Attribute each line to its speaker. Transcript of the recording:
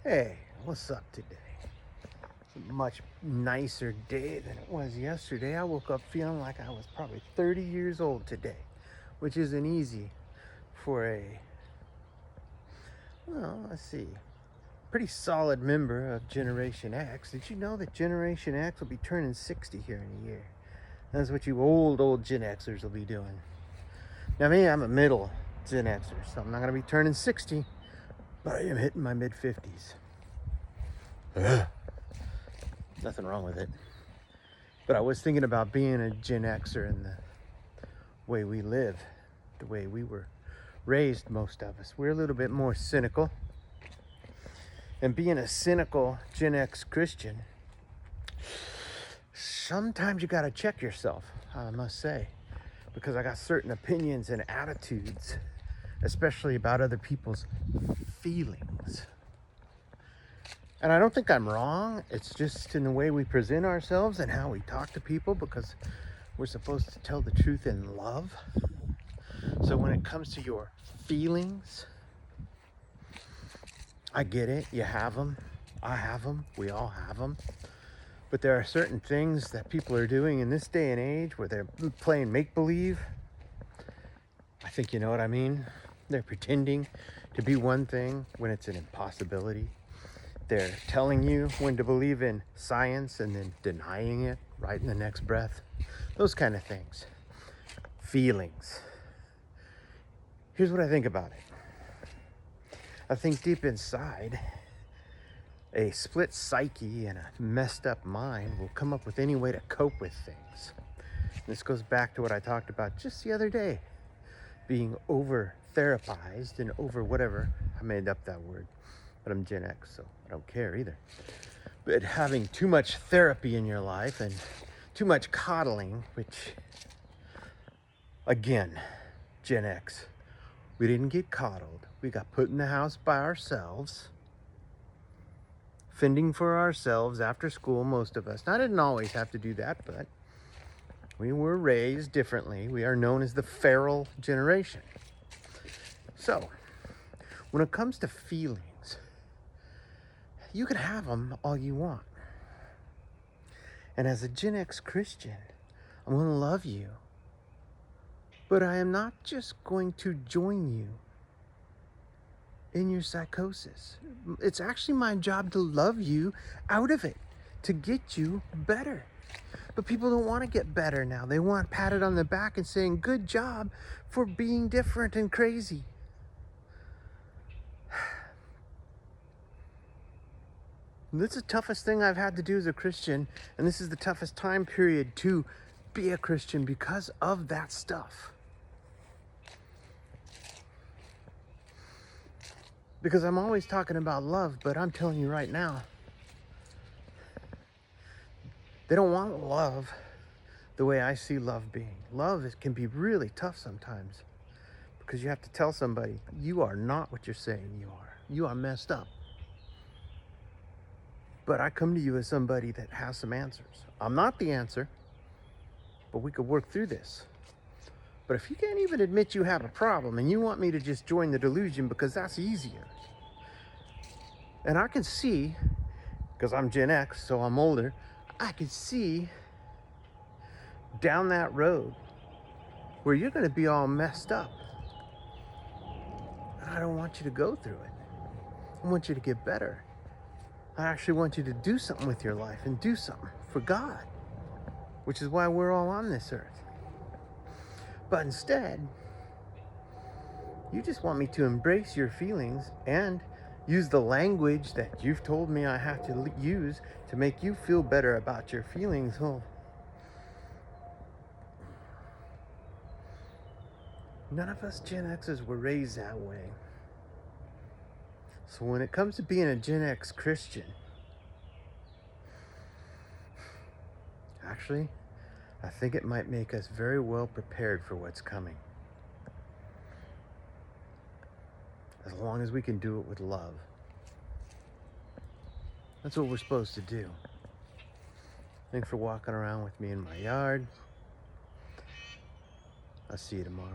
Speaker 1: Hey, what's up today? It's a much nicer day than it was yesterday. I woke up feeling like I was probably 30 years old today, which isn't easy for let's see, pretty solid member of Generation X. Did you know that Generation X will be turning 60 here in a year? That's what you old Gen Xers will be doing. Now, me, I'm a middle Gen Xer, so I'm not going to be turning 60, but I am hitting my mid 50s. Nothing wrong with it. But I was thinking about being a Gen Xer and the way we live, the way we were raised, most of us. We're a little bit more cynical. And being a cynical Gen X Christian, sometimes you got to check yourself, I must say, because I got certain opinions and attitudes, especially about other people's feelings. And I don't think I'm wrong. It's just in the way we present ourselves and how we talk to people, because we're supposed to tell the truth in love. So when it comes to your feelings, I get it. You have them. I have them. We all have them. But there are certain things that people are doing in this day and age where they're playing make-believe. I think you know what I mean. They're pretending to be one thing when it's an impossibility. They're telling you when to believe in science and then denying it right in the next breath. Those kind of things. Feelings. Here's what I think about it. I think deep inside, a split psyche and a messed up mind will come up with any way to cope with things. This goes back to what I talked about just the other day. Being over therapized and over whatever. I made up that word. But I'm Gen X, so I don't care either. But having too much therapy in your life and too much coddling, which, again, Gen X, we didn't get coddled. We got put in the house by ourselves, fending for ourselves after school, most of us. I didn't always have to do that, but we were raised differently. We are known as the feral generation. So, when it comes to feelings, you can have them all you want. And as a Gen X Christian, I'm going to love you. But I am not just going to join you in your psychosis. It's actually my job to love you out of it, to get you better. But people don't want to get better now. They want patted on the back and saying, good job for being different and crazy. This is the toughest thing I've had to do as a Christian, and this is the toughest time period to be a Christian because of that stuff. Because I'm always talking about love, but I'm telling you right now, they don't want love the way I see love being. Love can be really tough sometimes because you have to tell somebody, you are not what you're saying you are. You are messed up. But I come to you as somebody that has some answers. I'm not the answer, but we could work through this. But if you can't even admit you have a problem and you want me to just join the delusion because that's easier. And I can see, because I'm Gen X, so I'm older, I can see down that road where you're going to be all messed up. And I don't want you to go through it. I want you to get better. I actually want you to do something with your life and do something for God, which is why we're all on this earth. But instead, you just want me to embrace your feelings and use the language that you've told me I have to use to make you feel better about your feelings. Oh, none of us Gen Xers were raised that way. So when it comes to being a Gen X Christian, actually, I think it might make us very well prepared for what's coming. As long as we can do it with love. That's what we're supposed to do. Thanks for walking around with me in my yard. I'll see you tomorrow.